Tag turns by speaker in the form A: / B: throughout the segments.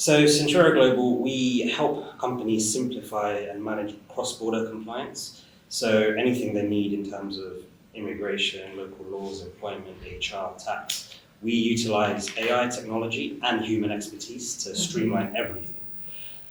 A: So Centura Global, we help companies simplify and manage cross-border compliance. So anything they need in terms of immigration, local laws, employment, HR, tax, we utilize AI technology and human expertise to streamline everything.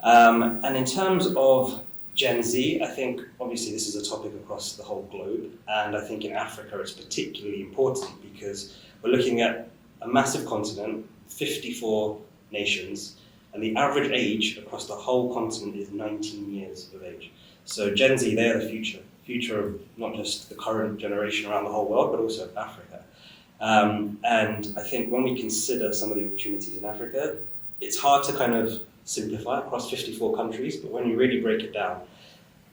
A: And in terms of Gen Z, I think obviously this is a topic across the whole globe, and I think in Africa it's particularly important because we're looking at a massive continent, 54 nations, and the average age across the whole continent is 19 years of age. So Gen Z, they are the future of not just the current generation around the whole world, but also of Africa. And I think when we consider some of the opportunities in Africa, it's hard to kind of simplify across 54 countries, but when you really break it down,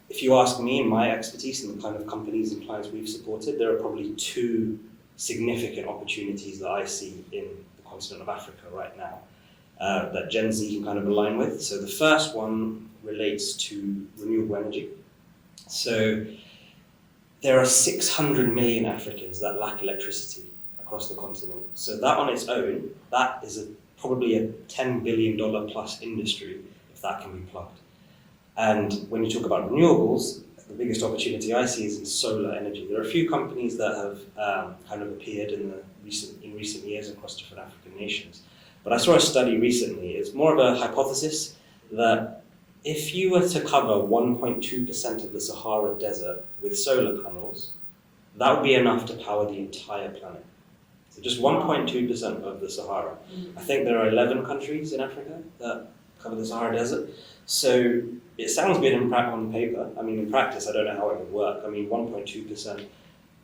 A: if you ask me and my expertise and the kind of companies and clients we've supported, there are probably two significant opportunities that I see in the continent of Africa right now that Gen Z can kind of align with. So the first one relates to renewable energy. So there are 600 million Africans that lack electricity across the continent. So that on its own, that is probably a $10 billion plus industry if that can be plugged. And when you talk about renewables, the biggest opportunity I see is in solar energy. There are a few companies that have kind of appeared in recent years across different African nations. But I saw a study recently, it's more of a hypothesis that if you were to cover 1.2% of the Sahara Desert with solar panels, that would be enough to power the entire planet. So just 1.2% of the Sahara. I think there are 11 countries in Africa that cover the Sahara Desert. So it sounds good on paper. I mean, in practice, I don't know how it would work. I mean, 1.2%,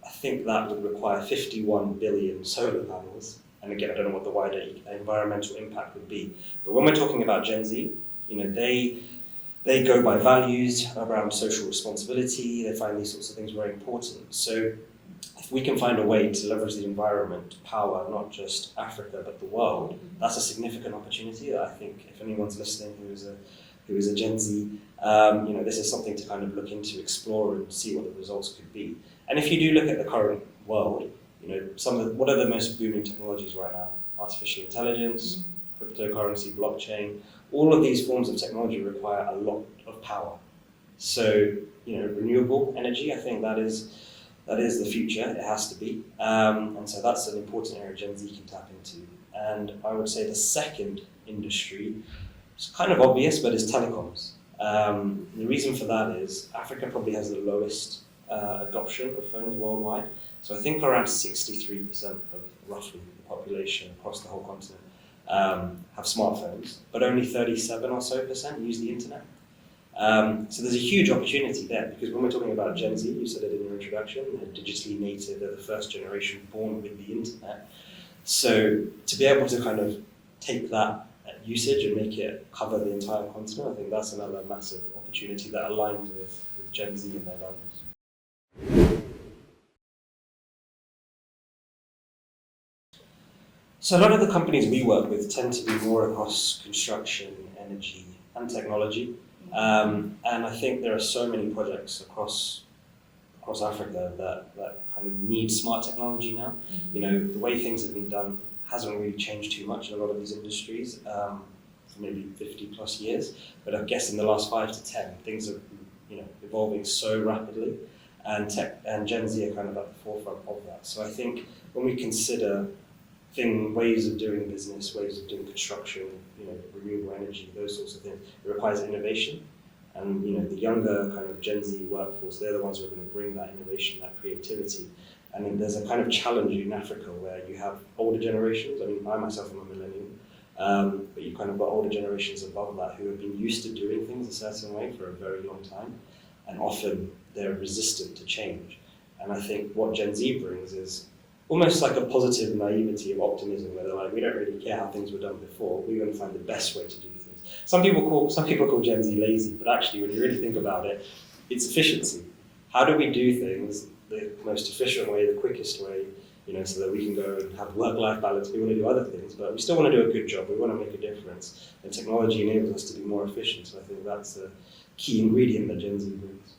A: I think that would require 51 billion solar panels. And again, I don't know what the wider environmental impact would be. But when we're talking about Gen Z, they go by values around social responsibility. They find these sorts of things very important. So if we can find a way to leverage the environment to power not just Africa but the world, that's a significant opportunity that I think if anyone's listening who is a Gen Z, this is something to kind of look into, explore, and see what the results could be. And if you do look at the current world, what are the most booming technologies right now? Artificial intelligence, cryptocurrency, blockchain. All of these forms of technology require a lot of power. So, renewable energy, I think that is the future. It has to be. And so that's an important area Gen Z can tap into. And I would say the second industry, it's kind of obvious, but it's telecoms. The reason for that is Africa probably has the lowest adoption of phones worldwide. So I think around 63% of roughly the population across the whole continent have smartphones, but only 37% or so use the internet. So there's a huge opportunity there because when we're talking about Gen Z, you said it in your introduction, they're digitally native, they're the first generation born with the internet. So to be able to kind of take that usage and make it cover the entire continent, I think that's another massive opportunity that aligns with Gen Z and their values. So a lot of the companies we work with tend to be more across construction, energy, and technology. And I think there are so many projects across Africa that kind of need smart technology now. The way things have been done hasn't really changed too much in a lot of these industries for maybe 50 plus years. But I guess in the last 5 to 10, things are evolving so rapidly, and tech and Gen Z are kind of at the forefront of that. So I think when we consider ways of doing business, ways of doing construction, renewable energy, those sorts of things, it requires innovation. And the younger kind of Gen Z workforce, they're the ones who are going to bring that innovation, that creativity. And then there's a kind of challenge in Africa where you have older generations. I mean, I myself am a millennial, but you kind of got older generations above that who have been used to doing things a certain way for a very long time, and often they're resistant to change. And I think what Gen Z brings is almost like a positive naivety of optimism, where they're like, we don't really care how things were done before. We're going to find the best way to do things. Some people call Gen Z lazy, but actually, when you really think about it, it's efficiency. How do we do things the most efficient way, the quickest way, so that we can go and have work-life balance? We want to do other things, but we still want to do a good job. We want to make a difference, and technology enables us to be more efficient. So I think that's a key ingredient that Gen Z brings.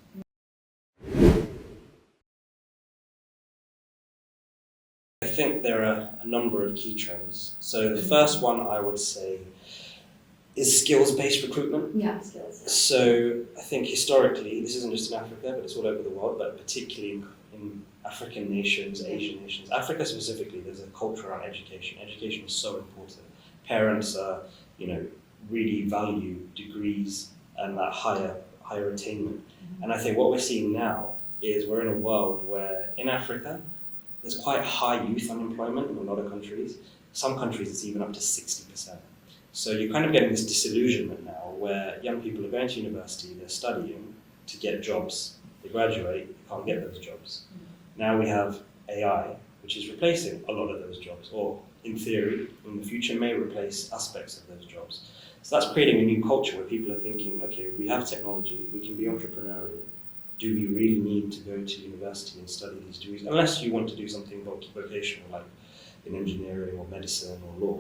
A: I think there are a number of key trends. So the first one I would say is skills-based recruitment.
B: Yeah, skills. Yeah.
A: So I think historically, this isn't just in Africa, but it's all over the world, but particularly in African nations, Asian nations, Africa specifically, there's a culture around education. Education is so important. Parents, really value degrees and that higher attainment. And I think what we're seeing now is we're in a world where in Africa, there's quite high youth unemployment in a lot of countries. Some countries it's even up to 60%. So you're kind of getting this disillusionment now where young people are going to university, they're studying to get jobs. They graduate, they can't get those jobs. Now we have AI, which is replacing a lot of those jobs, or in theory, in the future may replace aspects of those jobs. So that's creating a new culture where people are thinking, okay, we have technology, we can be entrepreneurial. Do we really need to go to university and study these degrees? Unless you want to do something vocational, like in engineering or medicine or law,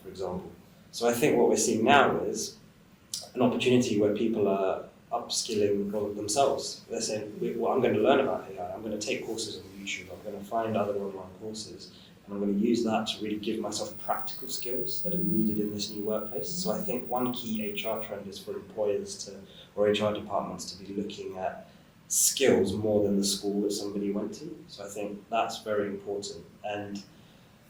A: for example. So I think what we're seeing now is an opportunity where people are upskilling themselves. They're saying, well, I'm going to learn about AI, I'm going to take courses on YouTube, I'm going to find other online courses, and I'm going to use that to really give myself practical skills that are needed in this new workplace. So I think one key HR trend is for employers or HR departments to be looking at skills more than the school that somebody went to. So I think that's very important. And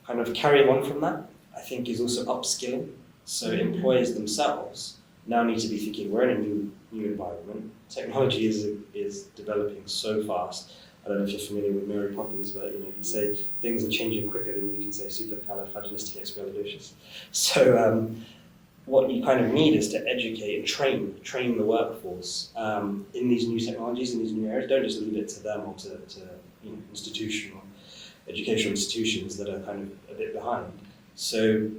A: kind of carrying on from that, I think is also upskilling. So employers themselves now need to be thinking, we're in a new environment. Technology is developing so fast. I don't know if you're familiar with Mary Poppins, but you say things are changing quicker than you can say supercalifragilisticexpialidocious. So what you kind of need is to educate and train the workforce in these new technologies, in these new areas. Don't just leave it to them or to educational institutions that are kind of a bit behind. So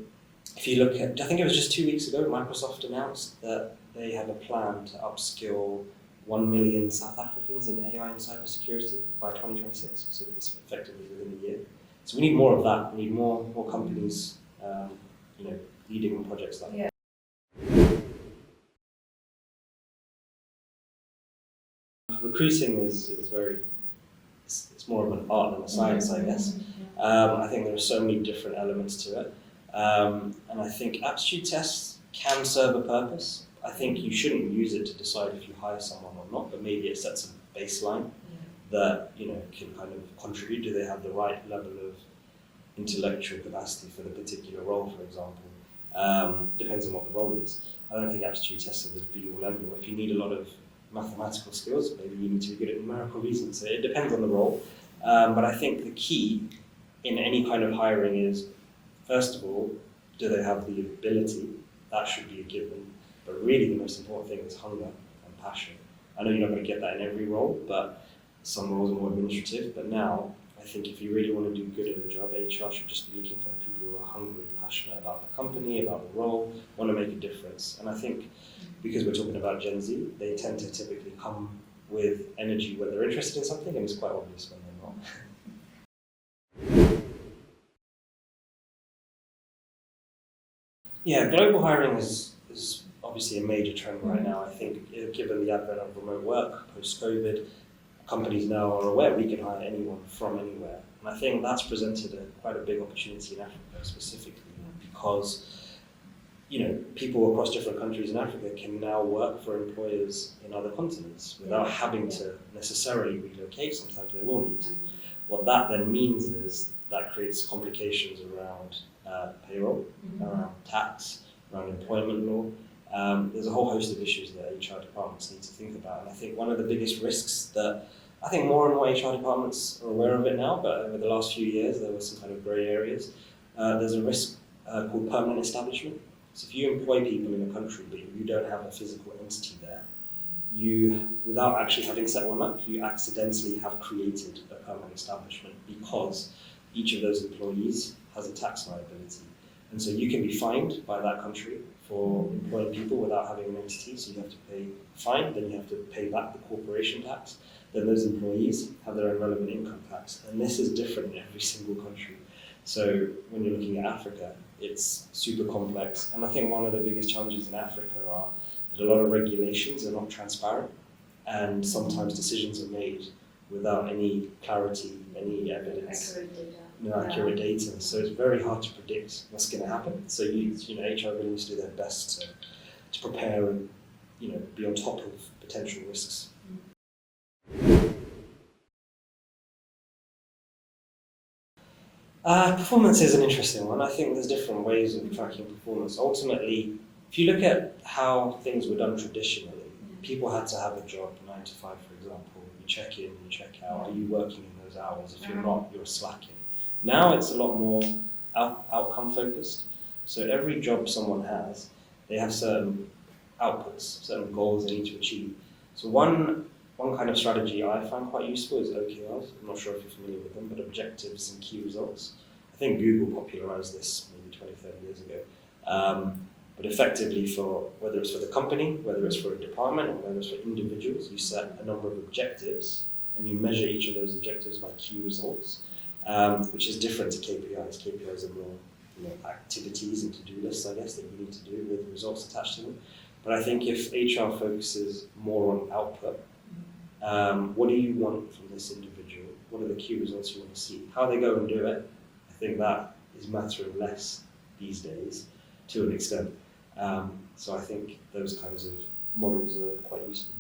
A: if you look at, I think it was just 2 weeks ago, Microsoft announced that they have a plan to upskill 1 million South Africans in AI and cybersecurity by 2026, so it's effectively within a year. So we need more of that. We need more companies, leading on projects like that. Recruiting is very, it's more of an art than a science, I guess. I think there are so many different elements to it. And I think aptitude tests can serve a purpose. I think you shouldn't use it to decide if you hire someone or not, but maybe it sets a baseline that can kind of contribute. Do they have the right level of intellectual capacity for the particular role, for example? Depends on what the role is. I don't think aptitude tests are the be-all end-all. If you need a lot of mathematical skills, maybe you need to be good at numerical reasoning. So it depends on the role. But I think the key in any kind of hiring is, first of all, do they have the ability? That should be a given. But really the most important thing is hunger and passion. I know you're not going to get that in every role, but some roles are more administrative. But now, I think if you really want to do good at a job, HR should just be looking for people who are hungry, passionate about the company, about the role, want to make a difference. And I think because we're talking about Gen Z, they tend to typically come with energy when they're interested in something, and it's quite obvious when they're not. Yeah, global hiring is obviously a major trend right now. I think given the advent of remote work, post-COVID, companies now are aware we can hire anyone from anywhere. And I think that's presented quite a big opportunity in Africa specifically because people across different countries in Africa can now work for employers in other continents without having to necessarily relocate. Sometimes they will need to. What that then means is that creates complications around payroll, around tax, around employment law. There's a whole host of issues that HR departments need to think about. And I think one of the biggest risks that I think more and more HR departments are aware of it now, but over the last few years there were some kind of grey areas. There's a risk called permanent establishment. So if you employ people in a country but you don't have a physical entity there, you, without actually having set one up, you accidentally have created a permanent establishment because each of those employees has a tax liability. And so you can be fined by that country for employing people without having an entity, so you have to pay a fine, then you have to pay back the corporation tax, then those employees have their own relevant income tax. And this is different in every single country. So when you're looking at Africa, it's super complex. And I think one of the biggest challenges in Africa are that a lot of regulations are not transparent, and sometimes decisions are made without any clarity, any evidence. accurate data. So it's very hard to predict what's going to happen. So HR really needs to do their best to prepare and be on top of potential risks. Performance is an interesting one. I think there's different ways of tracking performance. Ultimately, if you look at how things were done traditionally, people had to have a job, 9 to 5, for example. You check in, you check out. Are you working in those hours? If you're not, you're slacking. Now it's a lot more outcome focused. So every job someone has, they have certain outputs, certain goals they need to achieve. So one kind of strategy I find quite useful is OKRs. I'm not sure if you're familiar with them, but objectives and key results. I think Google popularized this maybe 20, 30 years ago. But effectively, for whether it's for the company, whether it's for a department, or whether it's for individuals, you set a number of objectives and you measure each of those objectives by key results, which is different to KPIs. KPIs are more activities and to-do lists, I guess, that you need to do with results attached to them. But I think if HR focuses more on output, what do you want from this individual? What are the key results you want to see? How they go and do it, I think that is mattering less these days to an extent. So I think those kinds of models are quite useful.